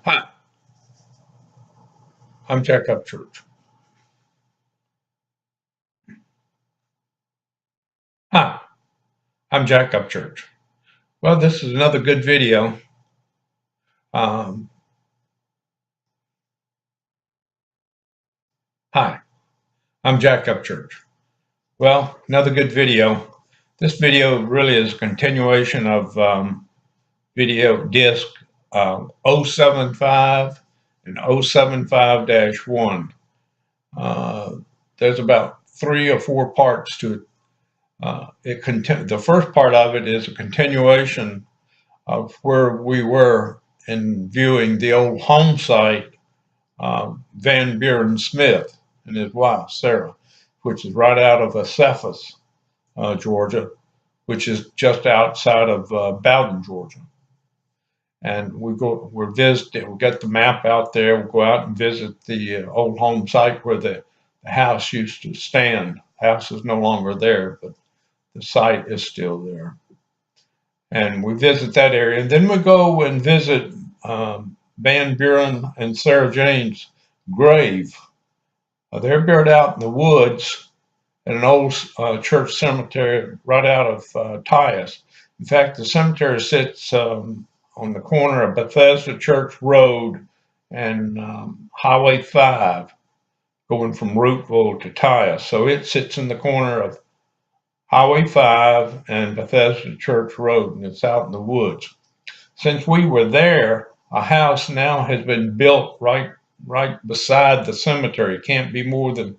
Hi, I'm Jack Upchurch. Hi, I'm Jack Upchurch. Well, this is another good video. Hi, I'm Jack Upchurch. Well, another good video. This video really is a continuation of video Disk 075 and 075-1. There's about 3 or 4 parts to it. The first part of it is a continuation of where we were in viewing the old home site, VanBuren Smith and his wife, Sarah, which is right out of Cephas, Georgia, which is just outside of Bowden, Georgia. And we're visiting, we got the map out there, we'll go out and visit the old home site where the house used to stand. The house is no longer there, but the site is still there. And we visit that area. And then we go and visit VanBuren and Sarah Jane's grave. They're buried out in the woods in an old church cemetery right out of Tyus. In fact, the cemetery sits on the corner of Bethesda Church Road and Highway 5, going from Rooteville to Tyus. So it sits in the corner of Highway 5 and Bethesda Church Road, and it's out in the woods. Since we were there, a house now has been built right beside the cemetery. It can't be more than,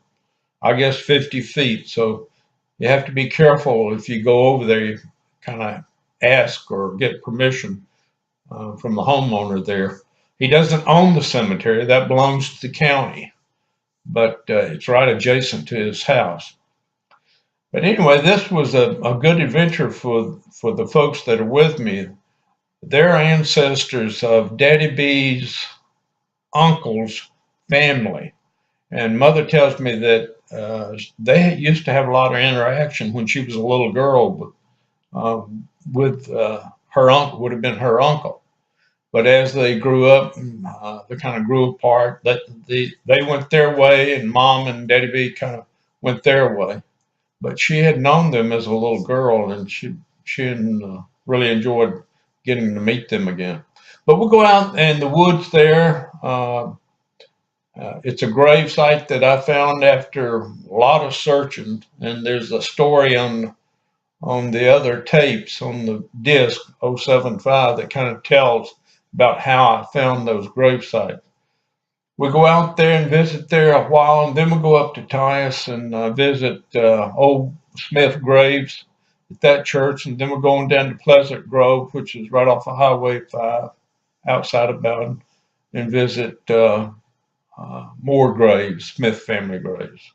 I guess, 50 feet. So you have to be careful if you go over there. You kind of ask or get permission from the homeowner there. He doesn't own the cemetery. That belongs to the county, but it's right adjacent to his house. But anyway, this was a good adventure for the folks that are with me. They're ancestors of Daddy B's uncle's family. And Mother tells me that they used to have a lot of interaction when she was a little girl with her uncle, would have been her uncle. But as they grew up, they kind of grew apart. They went their way, and Mom and Daddy B kind of went their way. But she had known them as a little girl, and she really enjoyed getting to meet them again. But we'll go out in the woods there. It's a grave site that I found after a lot of searching, and there's a story on the other tapes on the Disk 075 that kind of tells about how I found those grave sites. We go out there and visit there a while, and then we go up to Tyus and visit old Smith graves at that church, and then we're going down to Pleasant Grove, which is right off of Highway 5, outside of Bowden, and visit more graves, Smith family graves.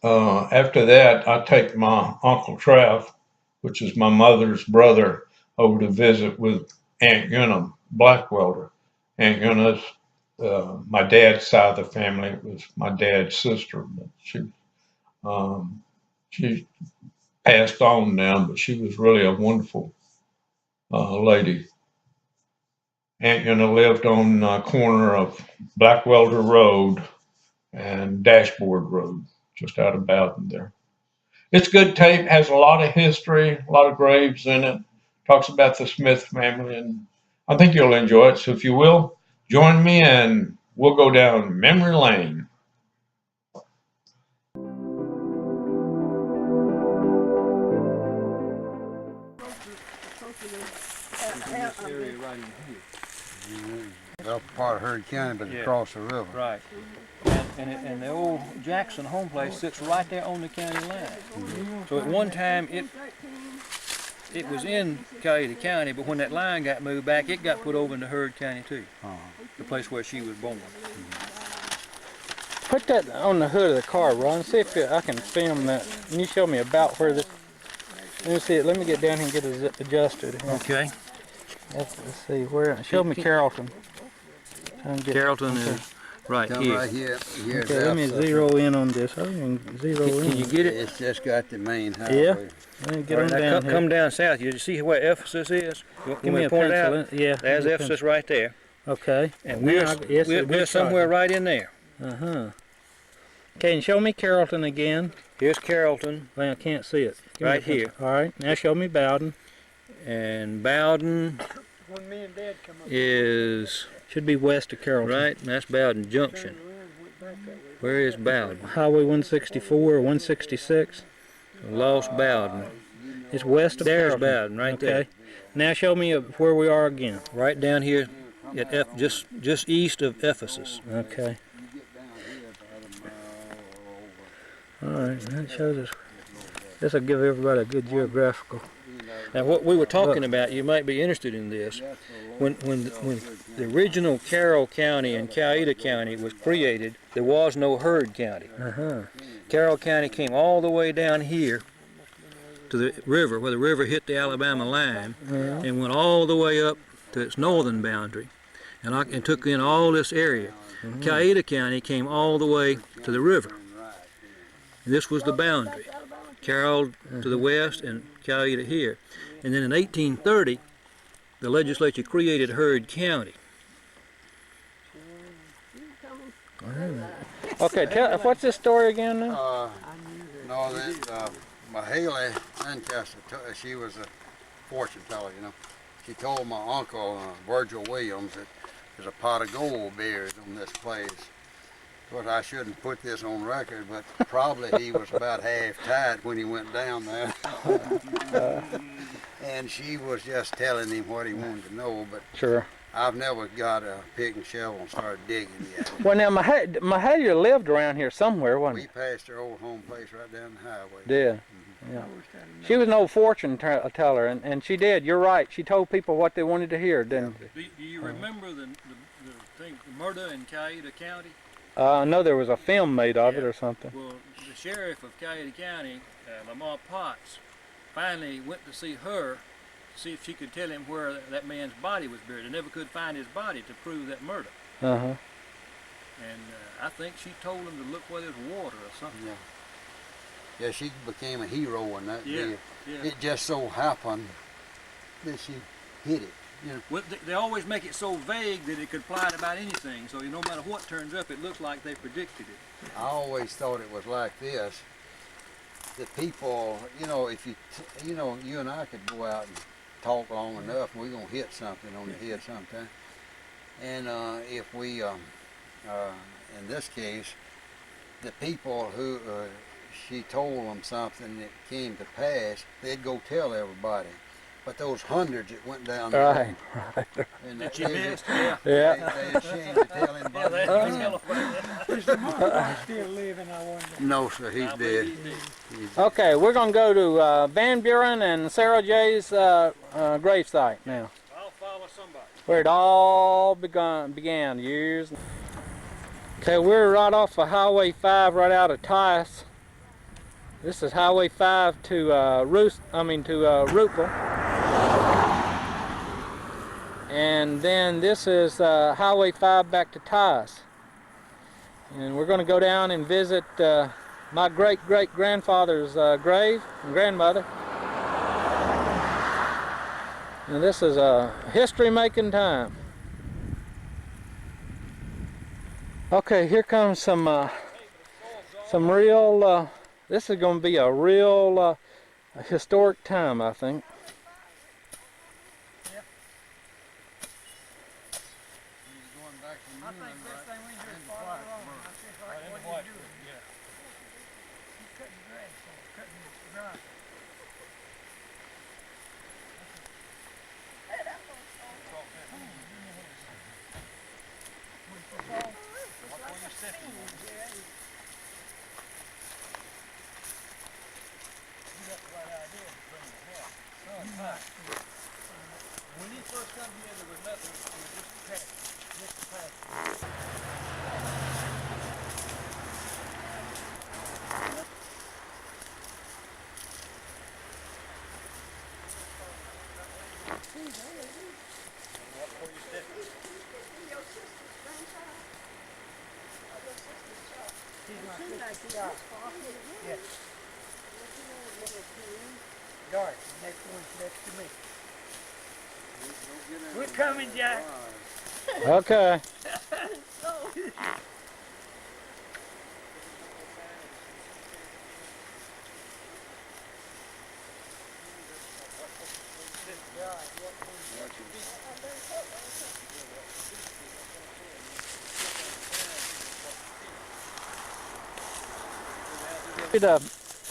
After that, I take my Uncle Trav, which is my mother's brother, over to visit with Aunt Una, black welder. Aunt Una's my dad's side of the family. It was my dad's sister, but she passed on now, but she was really a wonderful lady. Aunt Una lived on the corner of Blackwelder Road and Dashboard Road, just out of Bowden there. It's good tape, has a lot of history, a lot of graves in it, talks about the Smith family, and I think you'll enjoy it. So if you will, join me and we'll go down memory lane. Up part of Hurd County, but across the river. Right. And the old Jackson home place sits right there on the county line. So at one time it was in Cayuga County, but when that line got moved back, it got put over into Hurd County too. The place where she was born. Put that on the hood of the car, Ron. See if I can film that. Can you show me about where this? Let me see it. Let me get down here and get it adjusted. Okay. Let's see where. Show me Carrollton. Carrollton is right Come here. right here. Here's Okay, let me F. zero in on this. I can zero in. Can you get it? It's just got the main highway. Yeah. Let me get All on right, now down here. come down south. You see where Ephesus is? Give me a point it pencil. out? Yeah. There's give me a Ephesus right there. pencil. Okay. And Now we're, I- yes, we're, it'd be we're somewhere charging. right in there. Uh-huh. Okay, and show me Carrollton again. Here's Carrollton, Well, I can't see it. Give me right a pencil. here. All right. Now show me Bowden. and Bowden When me and Dad come up, is Should be west of Carrollton. right, and that's Bowden Junction. went back that way. Where is Bowden? Highway 164 or 166. Lost Bowden. It's west of There's Carrollton. Bowden, right Okay. there. Now show me where we are again. Right down here at just east of Ephesus. Okay. All right. That shows us. This will give everybody a good geographical. Now, what we were talking about, you might be interested in this. When the original Carroll County and Coweta County was created, there was no Heard County. Uh-huh. Carroll County came all the way down here to the river, where the river hit the Alabama line, and went all the way up to its northern boundary, and took in all this area. Coweta County came all the way to the river. And this was the boundary. Carroll to the west and Coweta here. And then in 1830, the legislature created Heard County. Okay. What's this story again now? No, that Mahalia Lancaster, she was a fortune teller, you know. She told my uncle, Virgil Williams, that there's a pot of gold buried on this place. Of course, I shouldn't put this on record, but probably he was about half-tied when he went down there. And she was just telling him what he wanted to know, but Sure. I've never got a pick and shovel and started digging yet. Well, now Mahalia lived around here somewhere, wasn't We he? passed her old home place right down the highway. Did. Yeah. She was an old fortune teller, and she did. You're right. She told people what they wanted to hear, didn't she? Do you remember the murder in Coweta County? I know there was a film made of it or something. Well, the sheriff of Coweta County, Lamar Potts, finally went to see her to see if she could tell him where that man's body was buried. They never could find his body to prove that murder. Uh-huh. And I think she told him to look where there's water or something. Yeah. Yeah, she became a hero in that Yeah, deal. yeah. It just so happened that she hit it. You know, Well, they always make it so vague that it could apply to about anything. So no matter what turns up, it looks like they predicted it. I always thought it was like this. The people, you know, if you, you know, you and I could go out and talk long enough, and we're gonna hit something on the head sometime. And if we, in this case, the people who she told them something that came to pass, they'd go tell everybody. But those hundreds that went down there, Right. and That you missed, yeah. Yeah. they ashamed to tell Yeah, anybody. they tell about that. Is the mother still living, I wonder? No, sir, he's I believe dead. he did. He's dead. Okay, we're going to go to VanBuren and Sarah J's gravesite now, I'll follow somebody. where it all began years. Okay, we're right off of Highway 5, right out of Tice. This is Highway 5 to Roopville. And then this is Highway 5 back to Tice. And we're going to go down and visit my great-great-grandfather's grave and grandmother. And this is a history-making time. Okay, here comes some real, this is going to be a real historic time, I think. I think best thing we can do is follow along. I see what you do. He's cutting grass, so cutting grass. When he first come here, there was nothing. It was just a patch. Just a patch. Yes. George, next one's next to me. We're coming, Jack. Okay.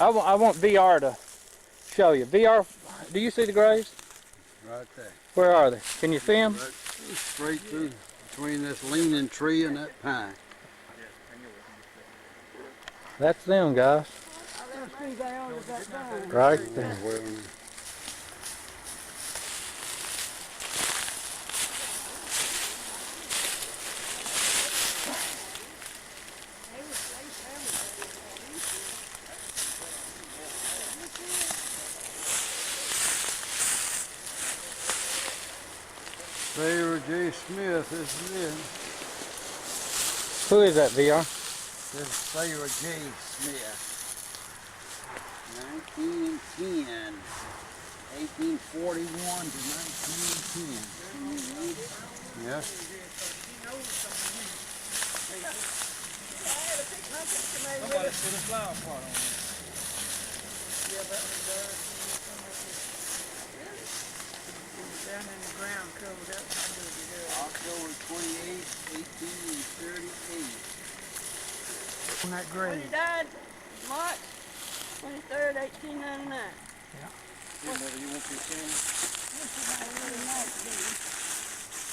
I want VR to show you. VR, do you see the graves? Right there. Where are they? Can you see them? Right straight through between this leaning tree and that pine. That's them, guys. Right there. Sarah J. Smith, isn't it? Who is that, VR? This is Sarah J. Smith. 1910. 1841 to 1910. Yes. Somebody put a flower pot on it. Down in the ground covered up. October 28, 1838. On that When grave. he died, March 23rd, 1899. Whenever you want your family.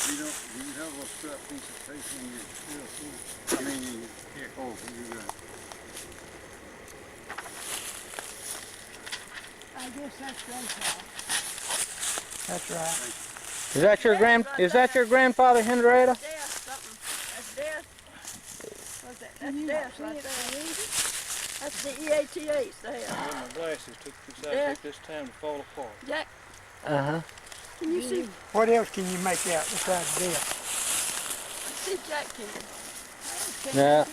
Do you have a strap piece of paper in your still? I mean, here. Oh, you got it. I guess that's grandpa. That's right. Is that your grandfather, Henrietta? Death, something. That's death. What's that? That's death right there. That's DEATH there. My glasses decided to take this time to fall apart. Jack, Uh-huh. can you see? What else can you make out besides death? See Jack can. Yeah.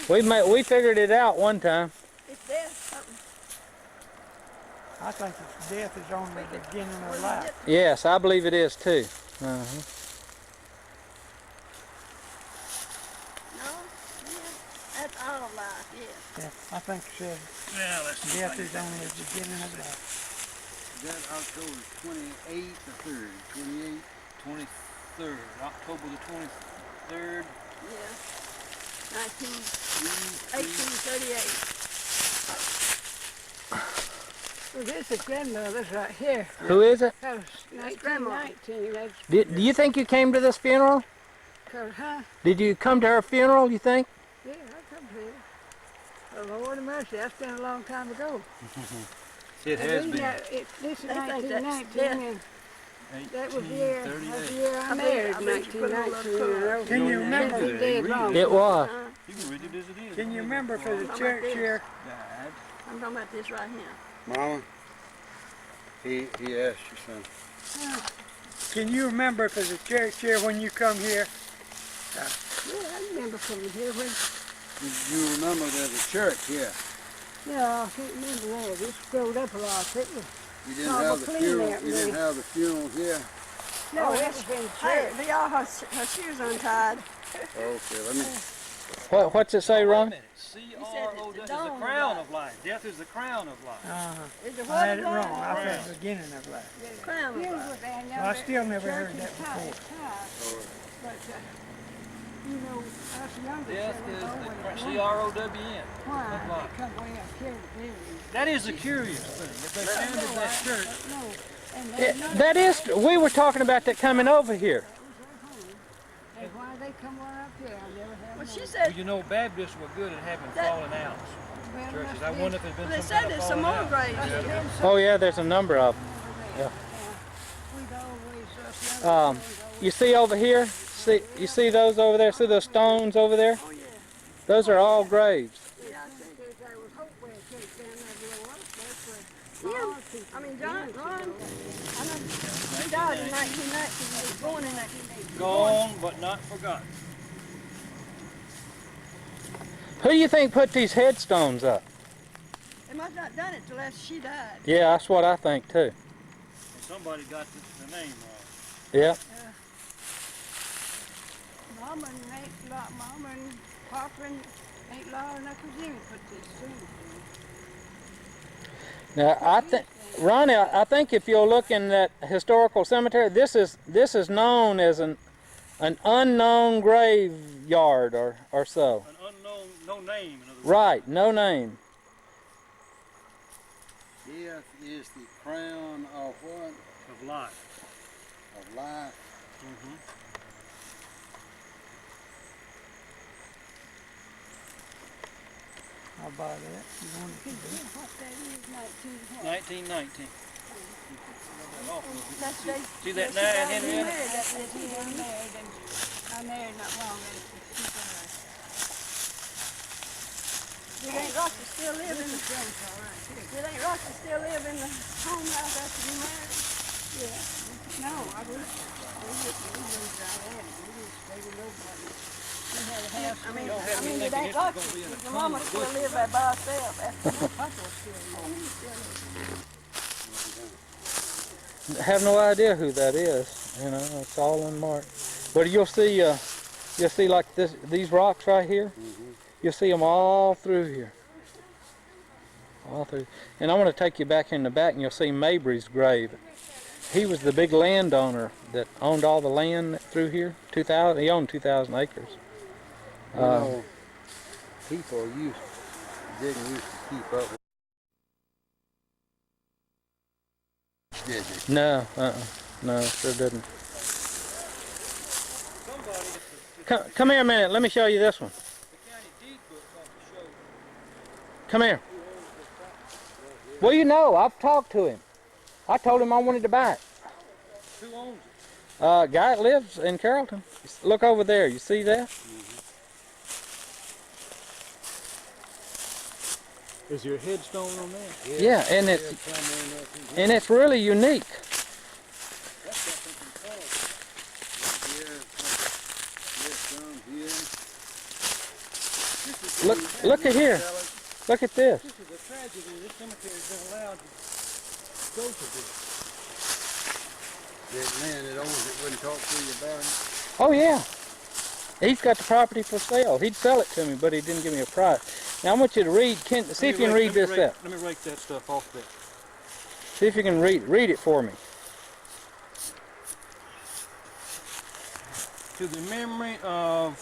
We figured it out one time. It's death, something. I think it's death is on the beginning of life. Yes, I believe it is too. Uh-huh. No? Yeah. That's all life, yeah. Yeah, I think it said Now let's see. death is only the beginning of life. That October 28th or 3rd? 28th? 23rd, October the 23rd. Yeah. 1838. Well, this is grandmother's right here. Who is it? That was That's grandma. 1919. That's, Do you think you came to this funeral? huh? Did you come to her funeral, you think? Yeah, I come here. Oh, Lord of mercy, that's been a long time ago. It has And been. this is They think that's 1919, and that was the year, that's the year I married, I bet you put a little 1919. Can you remember the dead wrong? It was. You can read it as it is. Can you remember for the church here? Died. I'm talking about this right here. Mama, he asked you something. Can you remember for the church here when you come here? Yeah, I remember coming here when. You remember there's a church here. Yeah, I can't remember that. This screwed up a lot, didn't it? You didn't Oh, have well, the clean funeral. that, You didn't man. have the funeral here. No, Oh, that's been Hey, church. they all her shoes untied. Okay, let me. What's it say, Wait a Ron? minute. said C-R-O it's the is the dawn of crown life. of life. Death is the crown of life. Is it I what had it line? wrong. I said the beginning of life. Crown of life. Well, I still never heard that before. But, You know, us younger Death is fellas the always C-R-O-W-N. why of life. they come way up here to bury you. That is a curious thing. If they founded that church, No, and they That is, we were talking about that coming over here. and why they come right up here, I never have well, known. she well, said, you know, Baptists were good at having That- fallen outs. Well, Churches. must I be- wonder if there's been they some said kind of there's some falling more out. graves must have here. been some Oh yeah, there's a number of them. over there. We'd always, us younger Um, fellas always- You see over here? You see those over there? See those stones over there? Oh, yeah. Those are all graves. Yeah, I think there was Hopewell Church down there below us. That's where Yeah. our people I mean, began John, to Ron, go. I know he died in 1919. He was born in 1980. Gone but not forgotten. Who do you think put these headstones up? They must not done it till after she died. Yeah, that's what I think too. And somebody got the name wrong. Yeah. Mama and Papa ain't Laura and Uncle Jimmy put these things in. Now I think, Ronnie, I think if you'll look in that historical cemetery, this is known as an unknown graveyard or so. An unknown, no name, in other words. Right, no name. Death is the crown of what? Of life. Of life. Mm-hmm. I'll buy that. You want it? What that is, 19 what? 1919. That's they, See that they- now, she Henrietta? married that lady I married, and I married not long after she died. Did Aunt Roxy still live in the Did Aunt Roxy still live in the home house after you married? Yeah. No, I was. We moved out there. We just stayed with nobody. We had a house. I mean, did Aunt Roxy, your mama still live there by herself after my papa was still living? He still lives. Have no idea who that is. You know, it's all unmarked. But you'll see like these rocks right here. You'll see them all through here. All through. And I want to take you back in the back, and you'll see Mabry's grave. He was the big landowner that owned all the land through here. He owned 2,000 acres. You know, people didn't used to keep up with. Did they? No, no, sure didn't. Come here a minute. Let me show you this one. Come here. Well, you know, I've talked to him. I told him I wanted to buy it. Who owns it? Guy that lives in Carrollton. Look over there. You see that? Is there a headstone on that? Yeah, and it's really unique. Look at here. Look at this. This is a tragedy. This cemetery's been allowed to go to this. That man that owns it wouldn't talk to you about it. Oh yeah. He's got the property for sale. He'd sell it to me, but he didn't give me a price. Now I want you to read. See if you can read this up. Let me rake that stuff off there. See if you can read it for me. To the memory of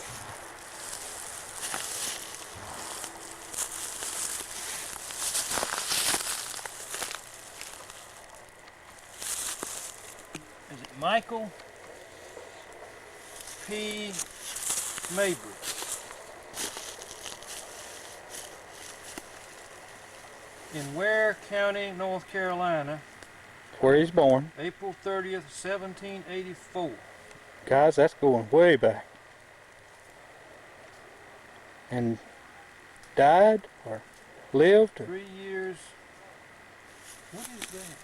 is it Michael P. Mabry? In Ware County, North Carolina, Where he's born. April 30th, 1784. Guys, that's going way back. And died or lived? Or? 3 years. What is that?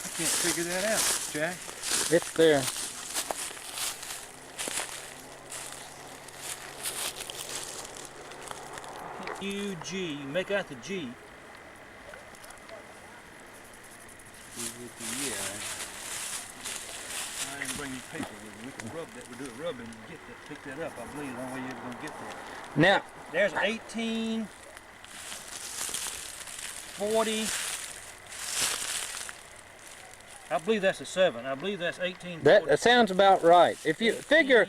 I can't figure that out, Jack. It's there. U-G, make out the G. Yeah. I didn't bring you paper with me. We can rub that. We do a rubbing and get that, pick that up. I believe the only way you're ever gonna get that. Now, There's 1840. I believe that's a 7. I believe that's 1840. that sounds about right. If you figure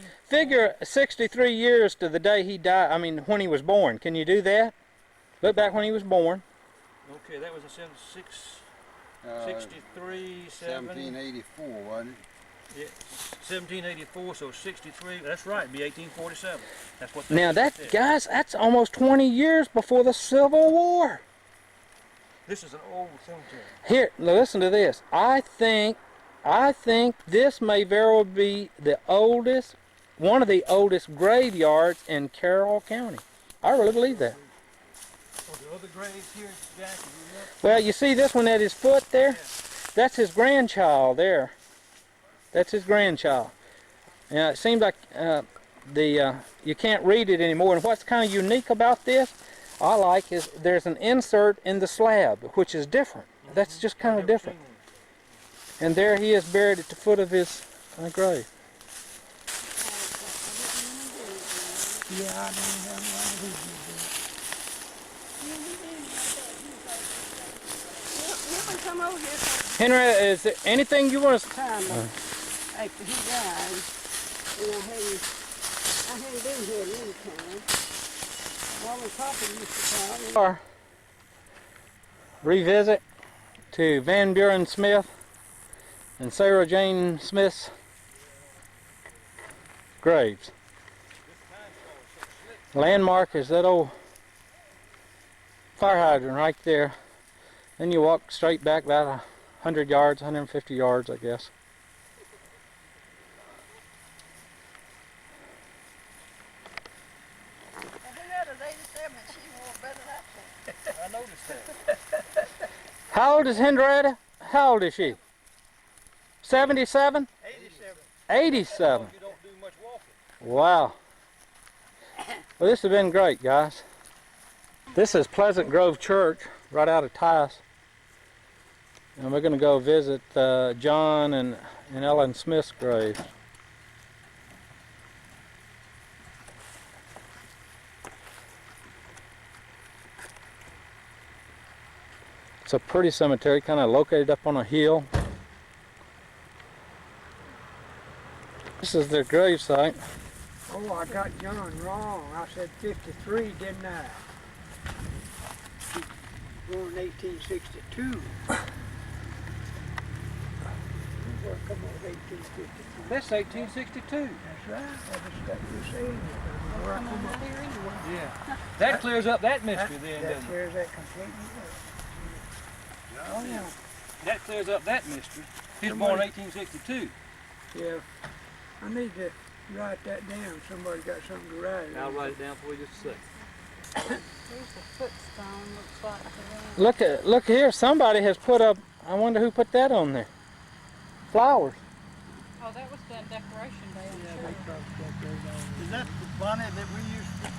63 years to the day he died, I mean when he was born. Can you do that? Look back when he was born. Okay, that was a 76, 63, 7. 1784, wasn't it? Yeah, 1784, so 63. That's right, it'd be 1847. That's what. Now guys, that's almost 20 years before the Civil War. This is an old cemetery. Here, listen to this. I think this may very well be one of the oldest graveyards in Carroll County. I really believe that. Oh, the other graves here, Jack, Well, you see this one at his foot there? that's his grandchild there. That's his grandchild. And it seems like you can't read it anymore. And what's kind of unique about this, I like, is there's an insert in the slab, which is different. That's just kind of different. And there he is buried at the foot of his grave. Yeah, I didn't have one of You can come over here Henry, is there anything you want to... time after he died. And I hadn't been here at any time. Mom and Papa used to come. revisit to VanBuren Smith and Sarah Jane Smith's graves. Landmark is that old fire hydrant right there. Then you walk straight back about 100 yards, 150 yards, I guess. I noticed that. How old is Henrietta? How old is she? 77? 87. 87. You don't do much walking. Wow. Well, this has been great, guys. This is Pleasant Grove Church, right out of Tice. And we're going to go visit John and Ellen Smith's graves. It's a pretty cemetery, kind of located up on a hill. This is their grave site. Oh, I got John wrong. I said 53, didn't I? Born 1862. Well, come on, 1852. That's 1862. That's right. I just got you saying it. Where I come up. Yeah. That clears up that mystery then, That doesn't it? clears that completely up. Oh, yeah. That clears up that mystery. He was born 1862. Yeah. I need to write that down. Somebody got something to write it. I'll write it down for you just a second. There's a footstone, looks like to them. Look here, somebody has put up, I wonder who put that on there. Flowers. Oh, that was the decoration day, I'm Yeah, sure. they probably got those on. Is that the bonnet that we used to?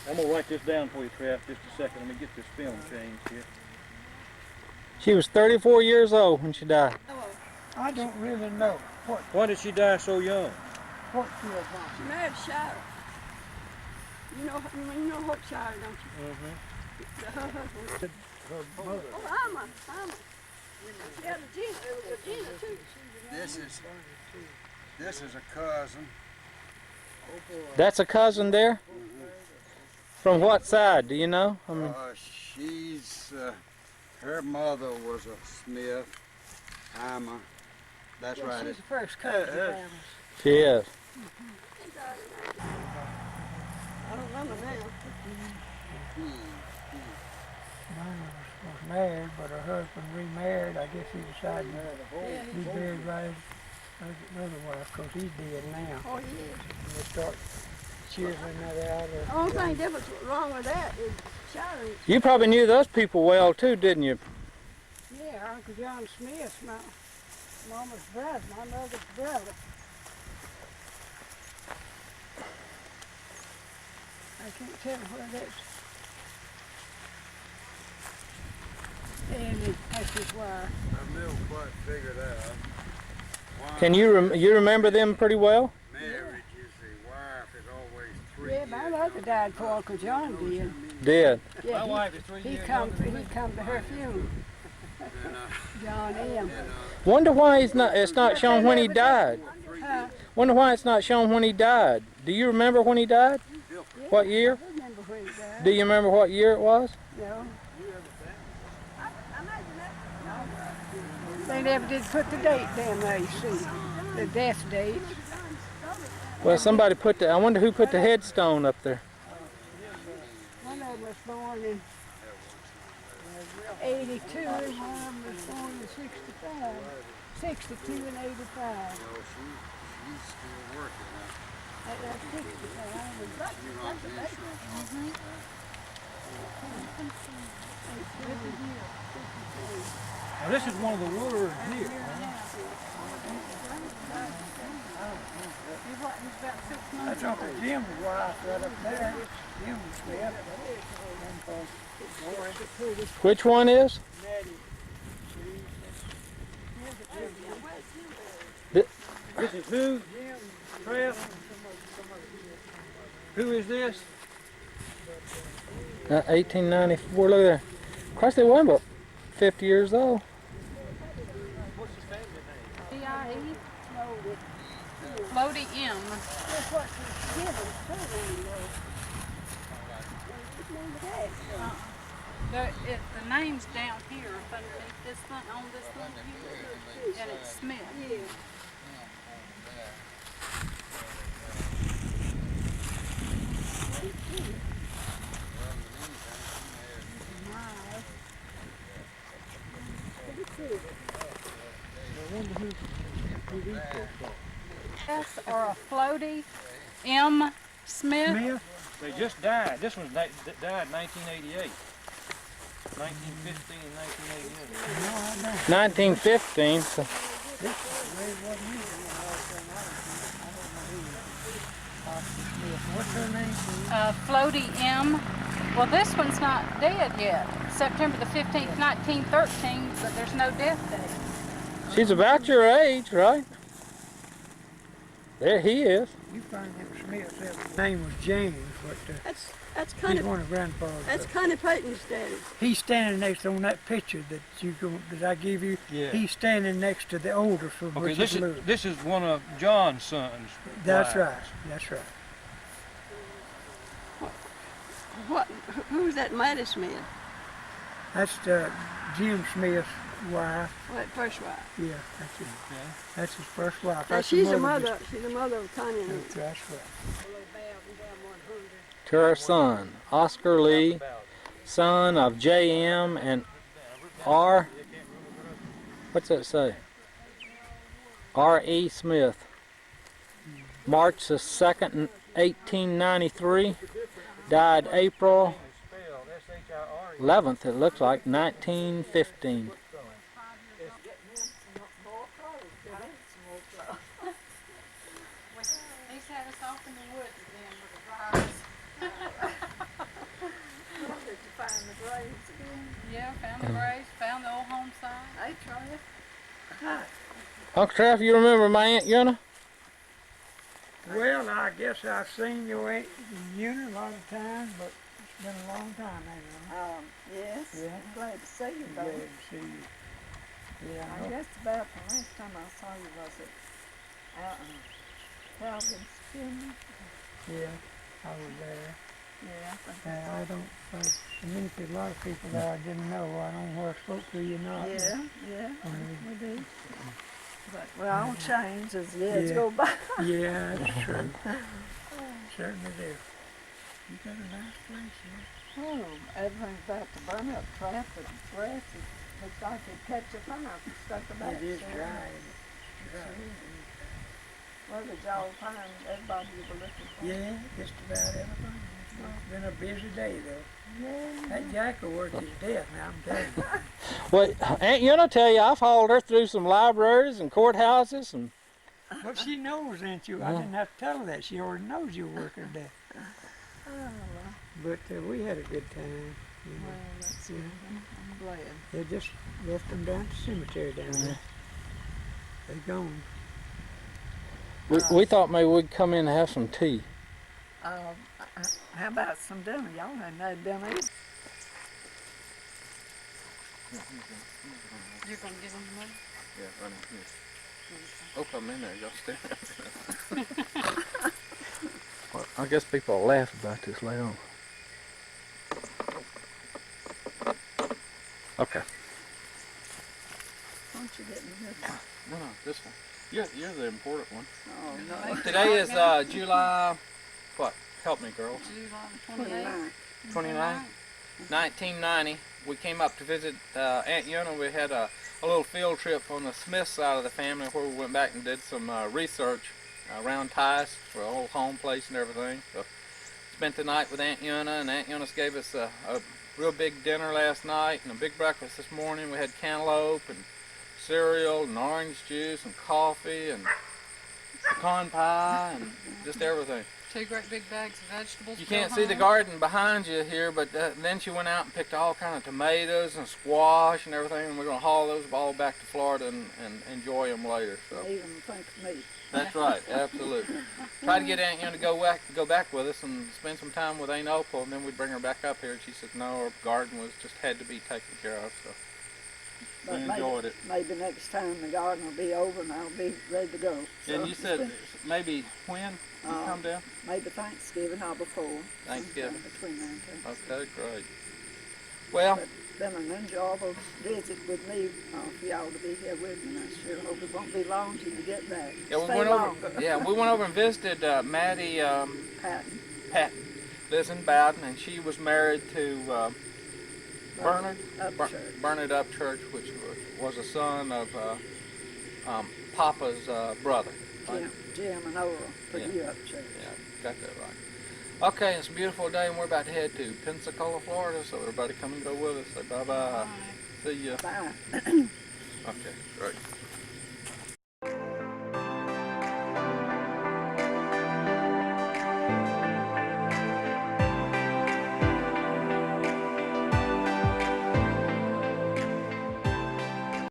I'm going to write this down for you, Trev, just a second. Let me get this film changed here. She was 34 years old when she died. I don't really know Why did she die so young? what she was on. She married Shire. You know Hope Shire, don't you? Mm-hmm. Her husband. Her mother. Oh, Alma. She had Regina too. This is a cousin. That's a cousin there? From what side, do you know? I mean, She's her mother was a Smith. Alma. That's Yeah, right. she's the first cousin of ours. she is. I don't remember now. Mine was married, but her husband remarried. I guess he decided to be buried right as another wife, because he's dead now. Oh, yeah. And they start chiseling that out. The only thing difference wrong with that is Shire. You probably knew those people well too, didn't you? Yeah, Uncle John Smith, my mama's brother, my mother's brother. I can't tell where that's. And that's his wife. I never quite figured out why Can you remember them pretty well? marriage is the wife is always 3 Yeah, my mother died before Uncle John did. Did. Yeah, My wife is 3 he years come younger than me. he come to her funeral. John M. Wonder why it's not shown when he died. Huh? Wonder why it's not shown when he died. Do you remember when he died? What year? I remember when he died. Do you remember what year it was? No. They never did put the date down there, you see. The death date. Well, somebody put the, I wonder who put the headstone up there. One of them was born in 82 and one of them was born in 65. 62 and 85. she's still working now. That's 65. That's a baby. This is one of the wooders here. That's Uncle Jim's wife right up there. Jim Smith. Which one is? This is who? Trev? Who is this? 1894. Look there. Of course, they were about 50 years old. What's his family name? D.I.E. Floaty M. The name's down here underneath this thing, on this thing here, and it's Smith. Yeah. S or a Floaty M. Smith. They just died. This one died in 1988. 1915 and 1988. 1915. So What's her name? Floaty M. Well, this one's not dead yet. September the 15th, 1913, but there's no death date. she's about your age, right? There he is. You find him Smith. His name was James, but That's he's one of grandfather's. That's Connie Payton's daddy. He's standing next on that picture that that I give you. Yeah. He's standing next to the older for Okay, Richard this Lewis. is, this is one of John's sons. That's wives. right. That's right. What? Who's that Mattie Smith? That's Jim Smith's wife. What, first wife? Yeah, that's it. Okay. That's his first wife. Now, That's she's the a mother. just- She's the mother of Connie. That's right. To her son, Oscar Lee, son of J.M. and R. What's that say? R.E. Smith. March the 2nd, 1893. Died April 11th, it looks like, 1915. He's had us off in the woods again with the virus. Did you find the graves again? Yeah, found the graves, found the old home site. Hey, Charlie. Uncle Trev, you remember my Aunt Una? Well, I guess I've seen your Aunt Una a lot of times, but it's been a long time, ain't it? Yes, Yeah. I'm glad to see you, Glad though. to see you. Yeah, I I know. guess about the last time I saw you was out in Calvin's funeral. Yeah, I was there. Yeah, I think I don't think, I mean, a lot of people there I didn't know. I don't know where I spoke to you or not. but- yeah, Mhm. we do. But we all change as years Yeah. go by. Yeah, that's true. Certainly do. You got a nice place here. Oh, everything's about to burn up. Traffic, grass, it looks like it'd catch a fire if you stuck the back. It is there. dry. It's dry. Well, did y'all find everybody you were looking for? Yeah, just about everything. It's been a busy day though. Yeah. That Jack will work his death now, I'm telling you. Well, Aunt Una tell you, I've hauled her through some libraries and courthouses and Well, she knows, ain't you? I didn't have to tell her that. She already knows you'll work her death. Oh, well, But we had a good time. You know. well, that's Yeah. good. I'm glad. They just left them down at the cemetery down there. They gone. we thought maybe we'd come in and have some tea. How about some dinner? Y'all hadn't had dinner either. You're gonna give him the money? Yeah, right here. Hope I'm in there. Y'all stay. Well, I guess people will laugh about this later on. Okay. Don't you get me this one? No, this one. You're the important one. Oh, no. Today is July, what? Help me, girls. July 29. 29? 1990. We came up to visit Aunt Una. We had a little field trip on the Smith side of the family where we went back and did some research around Tice for the old home place and everything. So it's spent the night with Aunt Una, and Aunt Eunice gave us a real big dinner last night and a big breakfast this morning. We had cantaloupe and cereal and orange juice and coffee and pecan pie and just everything. 2 great big bags of vegetables. You to go can't see the home. garden behind you here, but then she went out and picked all kind of tomatoes and squash and everything, and we're going to haul those all back to Florida and enjoy them later. So Even think of me. that's right, absolutely. Try to get Aunt Una to go back with us and spend some time with Aunt Opal, and then we'd bring her back up here. And she said no, her garden was just had to be taken care of. So But we enjoyed it. Maybe next time the garden will be over and I'll be ready to go. So And you said maybe when you come down? maybe Thanksgiving or before. Thanksgiving. Between now and then. Okay, great. Well, But been an enjoyable visit with me for y'all to be here with me. And I sure hope it won't be long till you get back. yeah, we Stay went longer. over. Yeah, we went over and visited Maddie Patton. Patton, lives in Bowden, and she was married to Bernard Bernard Upchurch, which was a son of Papa's brother. Right? Jim and Oral put Yeah. you up church. Yeah, got that right. Okay, it's a beautiful day, and we're about to head to Pensacola, Florida. So everybody come and go with us. Say bye bye. See ya. Bye. Okay, great.